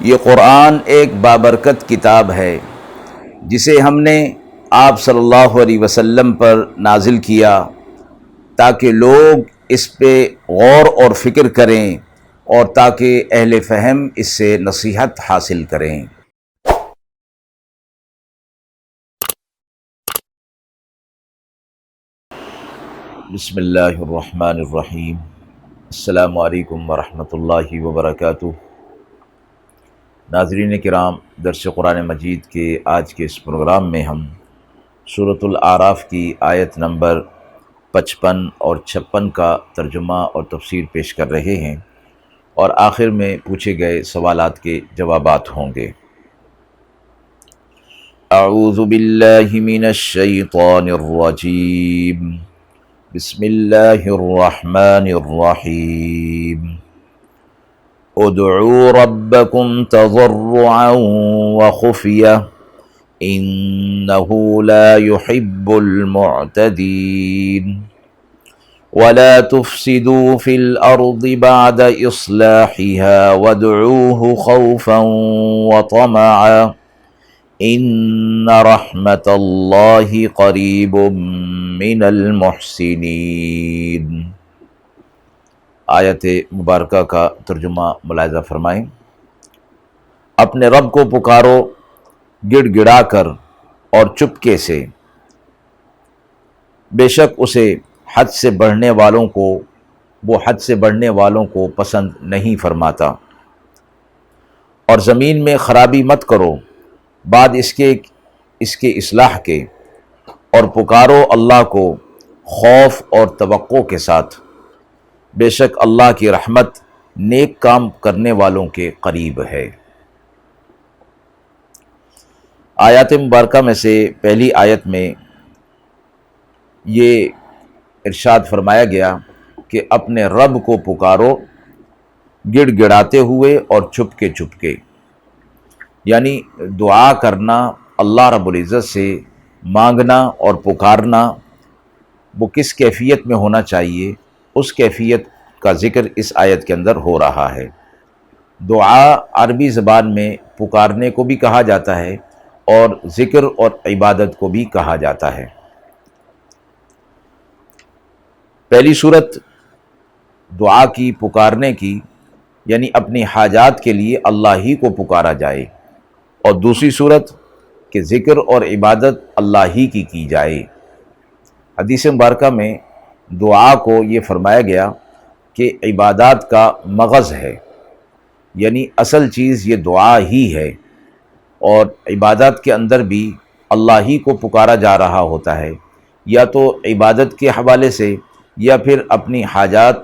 یہ قرآن ایک بابرکت کتاب ہے جسے ہم نے آپ صلی اللہ علیہ وسلم پر نازل کیا تاکہ لوگ اس پہ غور اور فکر کریں اور تاکہ اہل فہم اس سے نصیحت حاصل کریں۔ بسم اللہ الرحمن الرحیم۔ السلام علیکم ورحمۃ اللہ وبرکاتہ۔ ناظرین کرام، درس قرآن مجید کے آج کے اس پروگرام میں ہم سورۃ الاعراف کی آیت نمبر 55 اور 56 کا ترجمہ اور تفسیر پیش کر رہے ہیں، اور آخر میں پوچھے گئے سوالات کے جوابات ہوں گے۔ اعوذ باللہ من الشیطان الرجیم، بسم اللہ الرحمن الرحیم۔ ادعوا ربکم تضرعا وخفیہ انہ لا يحب المعتدین ولا تفسدوا في الأرض بعد إصلاحها وادعوه خوفا وطمعا إن رحمة الله قريب من المحسنين۔ آیت مبارکہ کا ترجمہ ملاحظہ فرمائیں۔ اپنے رب کو پکارو گڑ گڑا کر اور چپکے سے، بے شک اسے حد سے بڑھنے والوں کو پسند نہیں فرماتا، اور زمین میں خرابی مت کرو بعد اس کے اصلاح کے، اور پکارو اللہ کو خوف اور توقع کے ساتھ، بے شک اللہ کی رحمت نیک کام کرنے والوں کے قریب ہے۔ آیات مبارکہ میں سے پہلی آیت میں یہ ارشاد فرمایا گیا کہ اپنے رب کو پکارو گڑ گڑاتے ہوئے اور چھپکے چھپکے، یعنی دعا کرنا، اللہ رب العزت سے مانگنا اور پکارنا وہ کس کیفیت میں ہونا چاہیے، اس کیفیت کا ذکر اس آیت کے اندر ہو رہا ہے۔ دعا عربی زبان میں پکارنے کو بھی کہا جاتا ہے اور ذکر اور عبادت کو بھی کہا جاتا ہے۔ پہلی صورت دعا کی، پکارنے کی، یعنی اپنی حاجات کے لیے اللہ ہی کو پکارا جائے، اور دوسری صورت کہ ذکر اور عبادت اللہ ہی کی جائے۔ حدیث مبارکہ میں دعا کو یہ فرمایا گیا کہ عبادات کا مغز ہے، یعنی اصل چیز یہ دعا ہی ہے، اور عبادت کے اندر بھی اللہ ہی کو پکارا جا رہا ہوتا ہے، یا تو عبادت کے حوالے سے یا پھر اپنی حاجات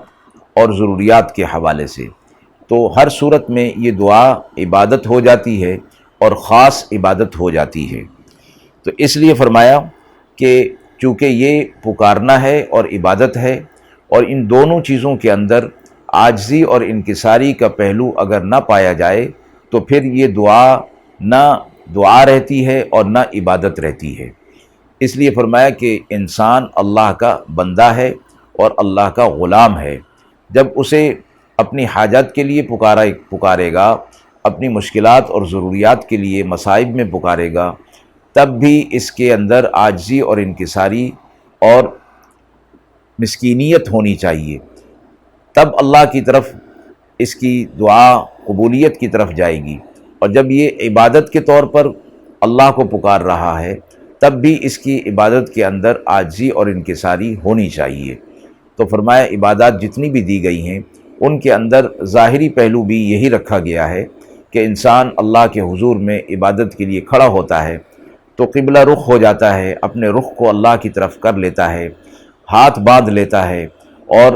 اور ضروریات کے حوالے سے۔ تو ہر صورت میں یہ دعا عبادت ہو جاتی ہے اور خاص عبادت ہو جاتی ہے۔ تو اس لیے فرمایا کہ چونکہ یہ پکارنا ہے اور عبادت ہے، اور ان دونوں چیزوں کے اندر عاجزی اور انکساری کا پہلو اگر نہ پایا جائے تو پھر یہ دعا نہ دعا رہتی ہے اور نہ عبادت رہتی ہے۔ اس لیے فرمایا کہ انسان اللہ کا بندہ ہے اور اللہ کا غلام ہے۔ جب اسے اپنی حاجت کے لیے پکارے گا، اپنی مشکلات اور ضروریات کے لیے مصائب میں پکارے گا، تب بھی اس کے اندر عاجزی اور انکساری اور مسکینیت ہونی چاہیے، تب اللہ کی طرف اس کی دعا قبولیت کی طرف جائے گی۔ اور جب یہ عبادت کے طور پر اللہ کو پکار رہا ہے، تب بھی اس کی عبادت کے اندر عاجزی اور انکساری ہونی چاہیے۔ تو فرمایا عبادات جتنی بھی دی گئی ہیں ان کے اندر ظاہری پہلو بھی یہی رکھا گیا ہے کہ انسان اللہ کے حضور میں عبادت کے لیے کھڑا ہوتا ہے تو قبلہ رخ ہو جاتا ہے، اپنے رخ کو اللہ کی طرف کر لیتا ہے، ہاتھ باندھ لیتا ہے اور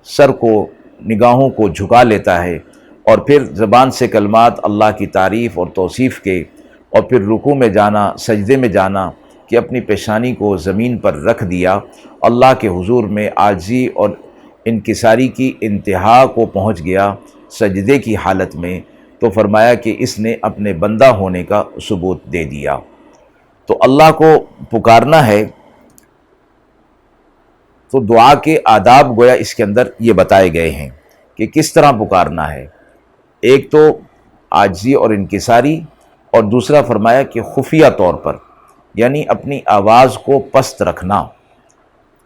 سر کو، نگاہوں کو جھکا لیتا ہے، اور پھر زبان سے کلمات اللہ کی تعریف اور توصیف کے، اور پھر رکوع میں جانا، سجدے میں جانا کہ اپنی پیشانی کو زمین پر رکھ دیا، اللہ کے حضور میں عاجزی اور انکساری کی انتہا کو پہنچ گیا سجدے کی حالت میں، تو فرمایا کہ اس نے اپنے بندہ ہونے کا ثبوت دے دیا۔ تو اللہ کو پکارنا ہے تو دعا کے آداب گویا اس کے اندر یہ بتائے گئے ہیں کہ کس طرح پکارنا ہے۔ ایک تو عاجزی اور انکساری، اور دوسرا فرمایا کہ خفیہ طور پر، یعنی اپنی آواز کو پست رکھنا۔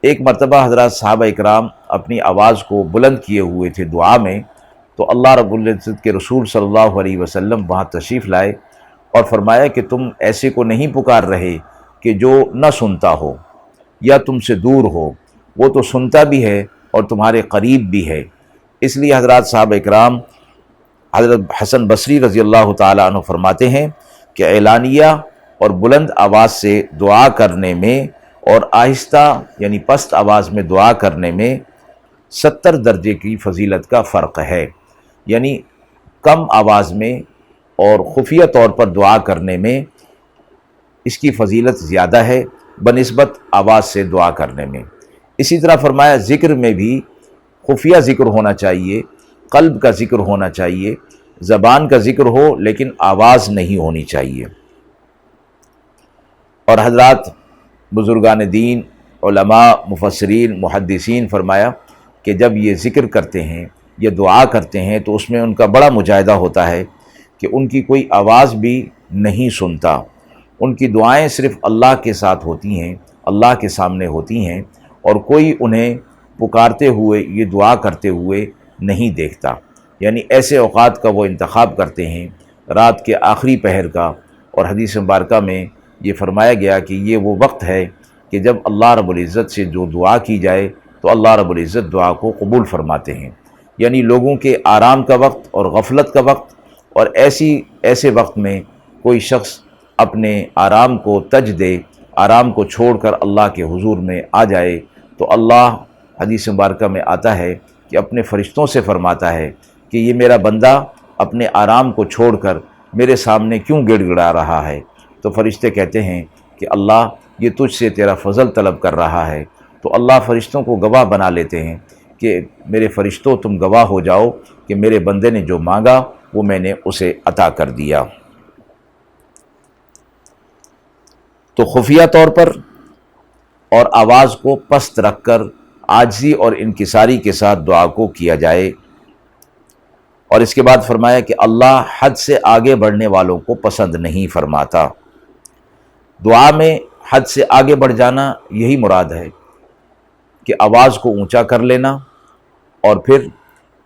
ایک مرتبہ حضرات صحابہ اکرام اپنی آواز کو بلند کیے ہوئے تھے دعا میں، تو اللہ رب العزت کے رسول صلی اللہ علیہ وسلم وہاں تشریف لائے اور فرمایا کہ تم ایسے کو نہیں پکار رہے کہ جو نہ سنتا ہو یا تم سے دور ہو، وہ تو سنتا بھی ہے اور تمہارے قریب بھی ہے۔ اس لیے حضرات صحابہ اکرام، حضرت حسن بصری رضی اللہ تعالیٰ عنہ فرماتے ہیں کہ اعلانیہ اور بلند آواز سے دعا کرنے میں اور آہستہ یعنی پست آواز میں دعا کرنے میں 70 درجے کی فضیلت کا فرق ہے، یعنی کم آواز میں اور خفیہ طور پر دعا کرنے میں اس کی فضیلت زیادہ ہے بنسبت آواز سے دعا کرنے میں۔ اسی طرح فرمایا ذکر میں بھی خفیہ ذکر ہونا چاہیے، قلب کا ذکر ہونا چاہیے، زبان کا ذکر ہو لیکن آواز نہیں ہونی چاہیے۔ اور حضرات بزرگان دین، علماء، مفسرین، محدثین فرمایا کہ جب یہ ذکر کرتے ہیں، یہ دعا کرتے ہیں، تو اس میں ان کا بڑا مجاہدہ ہوتا ہے کہ ان کی کوئی آواز بھی نہیں سنتا، ان کی دعائیں صرف اللہ کے ساتھ ہوتی ہیں، اللہ کے سامنے ہوتی ہیں، اور کوئی انہیں پکارتے ہوئے یہ دعا کرتے ہوئے نہیں دیکھتا۔ یعنی ایسے اوقات کا وہ انتخاب کرتے ہیں، رات کے آخری پہر کا، اور حدیث مبارکہ میں یہ فرمایا گیا کہ یہ وہ وقت ہے کہ جب اللہ رب العزت سے جو دعا کی جائے تو اللہ رب العزت دعا کو قبول فرماتے ہیں۔ یعنی لوگوں کے آرام کا وقت اور غفلت کا وقت، اور ایسے وقت میں کوئی شخص اپنے آرام کو تج دے، آرام کو چھوڑ کر اللہ کے حضور میں آ جائے، تو اللہ حدیث مبارکہ میں آتا ہے کہ اپنے فرشتوں سے فرماتا ہے کہ یہ میرا بندہ اپنے آرام کو چھوڑ کر میرے سامنے کیوں گڑ گڑا رہا ہے؟ تو فرشتے کہتے ہیں کہ اللہ یہ تجھ سے تیرا فضل طلب کر رہا ہے۔ تو اللہ فرشتوں کو گواہ بنا لیتے ہیں کہ میرے فرشتوں تم گواہ ہو جاؤ کہ میرے بندے نے جو مانگا وہ میں نے اسے عطا کر دیا۔ تو خفیہ طور پر اور آواز کو پست رکھ کر عاجزی اور انکساری کے ساتھ دعا کو کیا جائے۔ اور اس کے بعد فرمایا کہ اللہ حد سے آگے بڑھنے والوں کو پسند نہیں فرماتا۔ دعا میں حد سے آگے بڑھ جانا یہی مراد ہے کہ آواز کو اونچا کر لینا اور پھر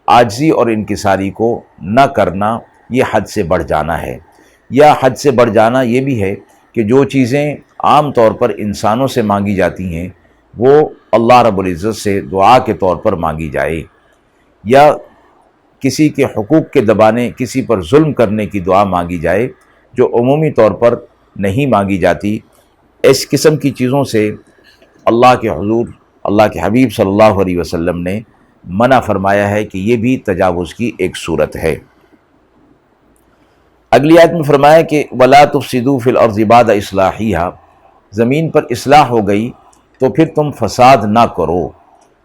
عاجزی اور انکساری کو نہ کرنا، یہ حد سے بڑھ جانا ہے۔ یا حد سے بڑھ جانا یہ بھی ہے کہ جو چیزیں عام طور پر انسانوں سے مانگی جاتی ہیں وہ اللہ رب العزت سے دعا کے طور پر مانگی جائے، یا کسی کے حقوق کے دبانے، کسی پر ظلم کرنے کی دعا مانگی جائے جو عمومی طور پر نہیں مانگی جاتی۔ اس قسم کی چیزوں سے اللہ کے حضور، اللہ کے حبیب صلی اللہ علیہ وسلم نے منع فرمایا ہے کہ یہ بھی تجاوز کی ایک صورت ہے۔ اگلی آیت میں فرمایا کہ وَلَا تُفْسِدُوا فِي الْأَرْضِ بَعْدَ إِصْلَاحِهَا، زمین پر اصلاح ہو گئی تو پھر تم فساد نہ کرو۔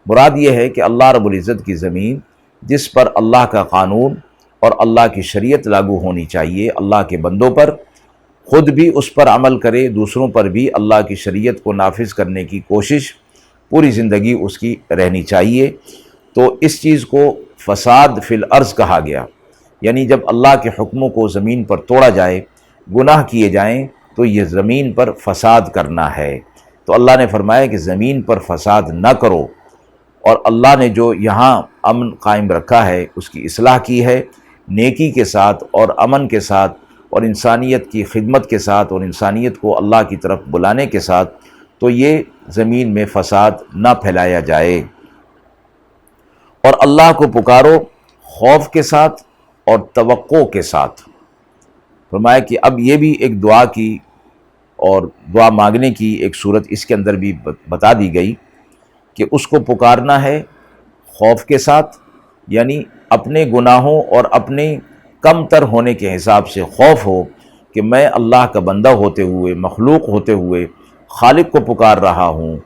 مراد یہ ہے کہ اللہ رب العزت کی زمین جس پر اللہ کا قانون اور اللہ کی شریعت لاگو ہونی چاہیے، اللہ کے بندوں پر خود بھی اس پر عمل کرے، دوسروں پر بھی اللہ کی شریعت کو نافذ کرنے کی کوشش پوری زندگی اس کی رہنی چاہیے۔ تو اس چیز کو فساد فی الارض کہا گیا، یعنی جب اللہ کے حکموں کو زمین پر توڑا جائے، گناہ کیے جائیں، تو یہ زمین پر فساد کرنا ہے۔ تو اللہ نے فرمایا کہ زمین پر فساد نہ کرو، اور اللہ نے جو یہاں امن قائم رکھا ہے اس کی اصلاح کی ہے نیکی کے ساتھ اور امن کے ساتھ اور انسانیت کی خدمت کے ساتھ اور انسانیت کو اللہ کی طرف بلانے کے ساتھ، تو یہ زمین میں فساد نہ پھیلایا جائے۔ اور اللہ کو پکارو خوف کے ساتھ اور توقع کے ساتھ۔ فرمایا کہ اب یہ بھی ایک دعا کی اور دعا مانگنے کی ایک صورت اس کے اندر بھی بتا دی گئی کہ اس کو پکارنا ہے خوف کے ساتھ، یعنی اپنے گناہوں اور اپنے کم تر ہونے کے حساب سے خوف ہو کہ میں اللہ کا بندہ ہوتے ہوئے، مخلوق ہوتے ہوئے خالق کو پکار رہا ہوں،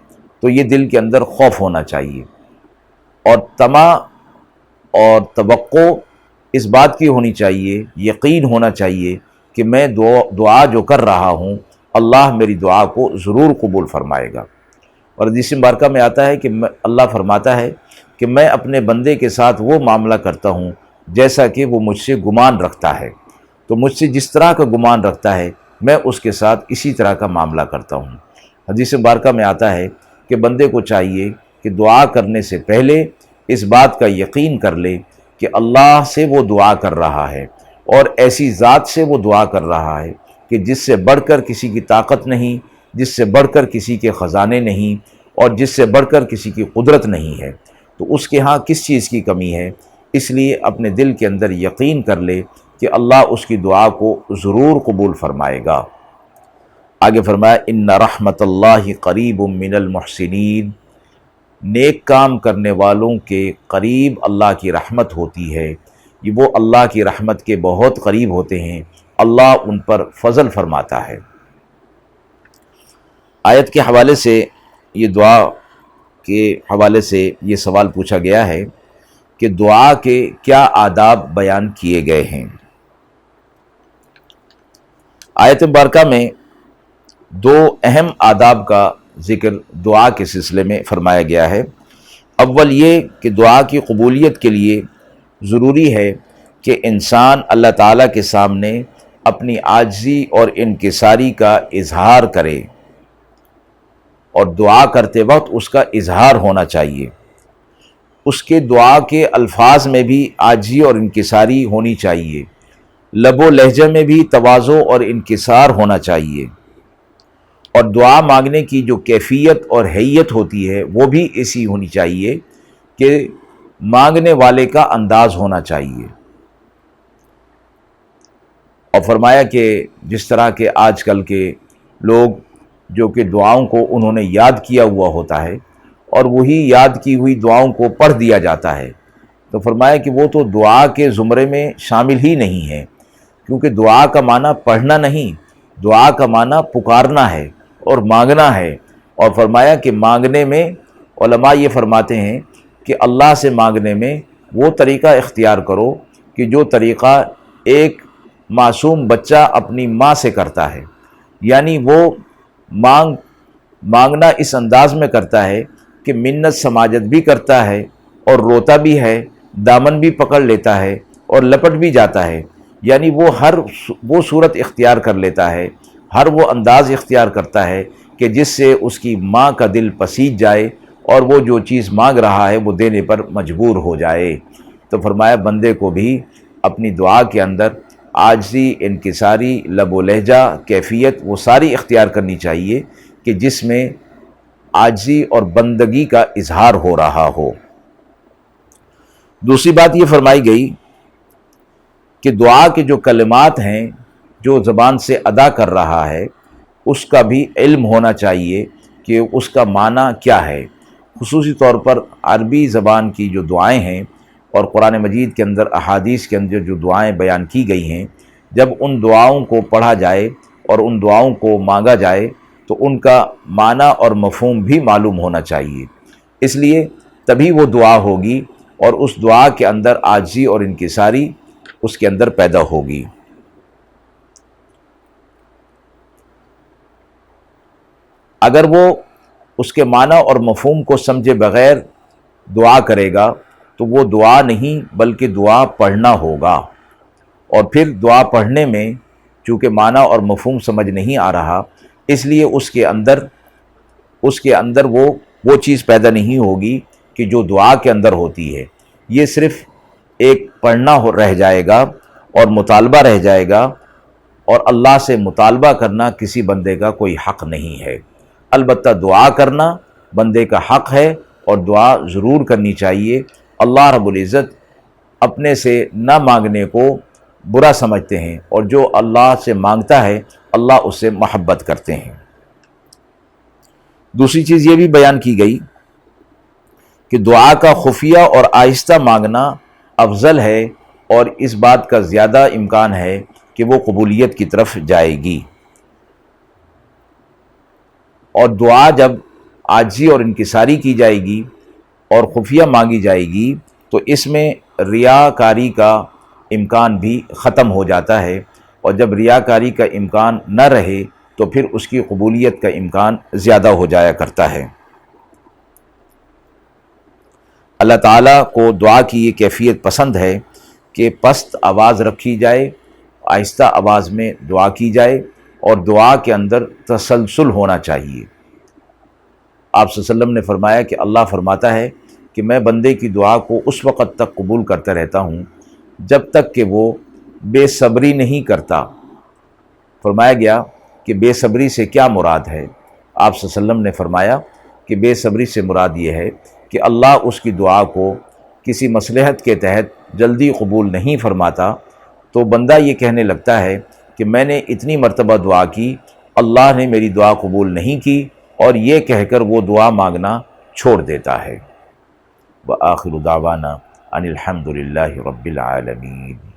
تو یہ دل کے اندر خوف ہونا چاہیے۔ اور طمع اور توقع اس بات کی ہونی چاہیے، یقین ہونا چاہیے کہ میں دعا جو کر رہا ہوں اللہ میری دعا کو ضرور قبول فرمائے گا۔ اور حدیث مبارکہ میں آتا ہے کہ اللہ فرماتا ہے کہ میں اپنے بندے کے ساتھ وہ معاملہ کرتا ہوں جیسا کہ وہ مجھ سے گمان رکھتا ہے۔ تو مجھ سے جس طرح کا گمان رکھتا ہے میں اس کے ساتھ اسی طرح کا معاملہ کرتا ہوں۔ حدیث مبارکہ میں آتا ہے کہ بندے کو چاہیے کہ دعا کرنے سے پہلے اس بات کا یقین کر لے کہ اللہ سے وہ دعا کر رہا ہے اور ایسی ذات سے وہ دعا کر رہا ہے کہ جس سے بڑھ کر کسی کی طاقت نہیں، جس سے بڑھ کر کسی کے خزانے نہیں، اور جس سے بڑھ کر کسی کی قدرت نہیں ہے، تو اس کے ہاں کس چیز کی کمی ہے۔ اس لیے اپنے دل کے اندر یقین کر لے کہ اللہ اس کی دعا کو ضرور قبول فرمائے گا۔ آگے فرمایا ان رحمت اللہ قریب من المحسنین، نیک کام کرنے والوں کے قریب اللہ کی رحمت ہوتی ہے، یہ وہ اللہ کی رحمت کے بہت قریب ہوتے ہیں، اللہ ان پر فضل فرماتا ہے۔ آیت کے حوالے سے، یہ دعا کے حوالے سے یہ سوال پوچھا گیا ہے کہ دعا کے کیا آداب بیان کیے گئے ہیں۔ آیت مبارکہ میں دو اہم آداب کا ذکر دعا کے سلسلے میں فرمایا گیا ہے۔ اول یہ کہ دعا کی قبولیت کے لیے ضروری ہے کہ انسان اللہ تعالیٰ کے سامنے اپنی عاجزی اور انکساری کا اظہار کرے، اور دعا کرتے وقت اس کا اظہار ہونا چاہیے۔ اس کے دعا کے الفاظ میں بھی عاجزی اور انکساری ہونی چاہیے، لب و لہجے میں بھی تواضع اور انکسار ہونا چاہیے، اور دعا مانگنے کی جو کیفیت اور حیت ہوتی ہے وہ بھی ایسی ہونی چاہیے کہ مانگنے والے کا انداز ہونا چاہیے۔ اور فرمایا کہ جس طرح کے آج کل کے لوگ جو کہ دعاؤں کو انہوں نے یاد کیا ہوا ہوتا ہے اور وہی یاد کی ہوئی دعاؤں کو پڑھ دیا جاتا ہے، تو فرمایا کہ وہ تو دعا کے زمرے میں شامل ہی نہیں ہے، کیونکہ دعا کا معنی پڑھنا نہیں، دعا کا معنی پکارنا ہے اور مانگنا ہے۔ اور فرمایا کہ مانگنے میں علماء یہ فرماتے ہیں کہ اللہ سے مانگنے میں وہ طریقہ اختیار کرو کہ جو طریقہ ایک معصوم بچہ اپنی ماں سے کرتا ہے، یعنی وہ مانگنا اس انداز میں کرتا ہے کہ منت سماجت بھی کرتا ہے اور روتا بھی ہے، دامن بھی پکڑ لیتا ہے اور لپٹ بھی جاتا ہے، یعنی وہ صورت اختیار کر لیتا ہے، ہر وہ انداز اختیار کرتا ہے کہ جس سے اس کی ماں کا دل پسیج جائے اور وہ جو چیز مانگ رہا ہے وہ دینے پر مجبور ہو جائے۔ تو فرمایا بندے کو بھی اپنی دعا کے اندر عاجزی، انکساری، لب و لہجہ، کیفیت وہ ساری اختیار کرنی چاہیے کہ جس میں عاجزی اور بندگی کا اظہار ہو رہا ہو۔ دوسری بات یہ فرمائی گئی کہ دعا کے جو کلمات ہیں جو زبان سے ادا کر رہا ہے اس کا بھی علم ہونا چاہیے کہ اس کا معنی کیا ہے۔ خصوصی طور پر عربی زبان کی جو دعائیں ہیں اور قرآن مجید کے اندر، احادیث کے اندر جو دعائیں بیان کی گئی ہیں، جب ان دعاؤں کو پڑھا جائے اور ان دعاؤں کو مانگا جائے تو ان کا معنی اور مفہوم بھی معلوم ہونا چاہیے، اس لیے تبھی وہ دعا ہوگی اور اس دعا کے اندر عاجزی اور انکساری اس کے اندر پیدا ہوگی۔ اگر وہ اس کے معنی اور مفہوم کو سمجھے بغیر دعا کرے گا تو وہ دعا نہیں بلکہ دعا پڑھنا ہوگا، اور پھر دعا پڑھنے میں چونکہ معنی اور مفہوم سمجھ نہیں آ رہا، اس لیے اس کے اندر وہ چیز پیدا نہیں ہوگی کہ جو دعا کے اندر ہوتی ہے، یہ صرف ایک پڑھنا رہ جائے گا اور مطالبہ رہ جائے گا، اور اللہ سے مطالبہ کرنا کسی بندے کا کوئی حق نہیں ہے۔ البتہ دعا کرنا بندے کا حق ہے اور دعا ضرور کرنی چاہیے۔ اللہ رب العزت اپنے سے نہ مانگنے کو برا سمجھتے ہیں، اور جو اللہ سے مانگتا ہے اللہ اس سے محبت کرتے ہیں۔ دوسری چیز یہ بھی بیان کی گئی کہ دعا کا خفیہ اور آہستہ مانگنا افضل ہے، اور اس بات کا زیادہ امکان ہے کہ وہ قبولیت کی طرف جائے گی۔ اور دعا جب عاجزی اور انکساری کی جائے گی اور خفیہ مانگی جائے گی تو اس میں ریاکاری کا امکان بھی ختم ہو جاتا ہے، اور جب ریاکاری کا امکان نہ رہے تو پھر اس کی قبولیت کا امکان زیادہ ہو جایا کرتا ہے۔ اللہ تعالیٰ کو دعا کی یہ کیفیت پسند ہے کہ پست آواز رکھی جائے، آہستہ آواز میں دعا کی جائے اور دعا کے اندر تسلسل ہونا چاہیے۔ آپ صلی اللہ علیہ وسلم نے فرمایا کہ اللہ فرماتا ہے کہ میں بندے کی دعا کو اس وقت تک قبول کرتا رہتا ہوں جب تک کہ وہ بے صبری نہیں کرتا۔ فرمایا گیا کہ بے صبری سے کیا مراد ہے؟ آپ صلی اللہ علیہ وسلم نے فرمایا کہ بے صبری سے مراد یہ ہے کہ اللہ اس کی دعا کو کسی مصلحت کے تحت جلدی قبول نہیں فرماتا، تو بندہ یہ کہنے لگتا ہے کہ میں نے اتنی مرتبہ دعا کی، اللہ نے میری دعا قبول نہیں کی، اور یہ کہہ کر وہ دعا مانگنا چھوڑ دیتا ہے۔ وآخر دعوانا ان الحمد للہ رب العالمین۔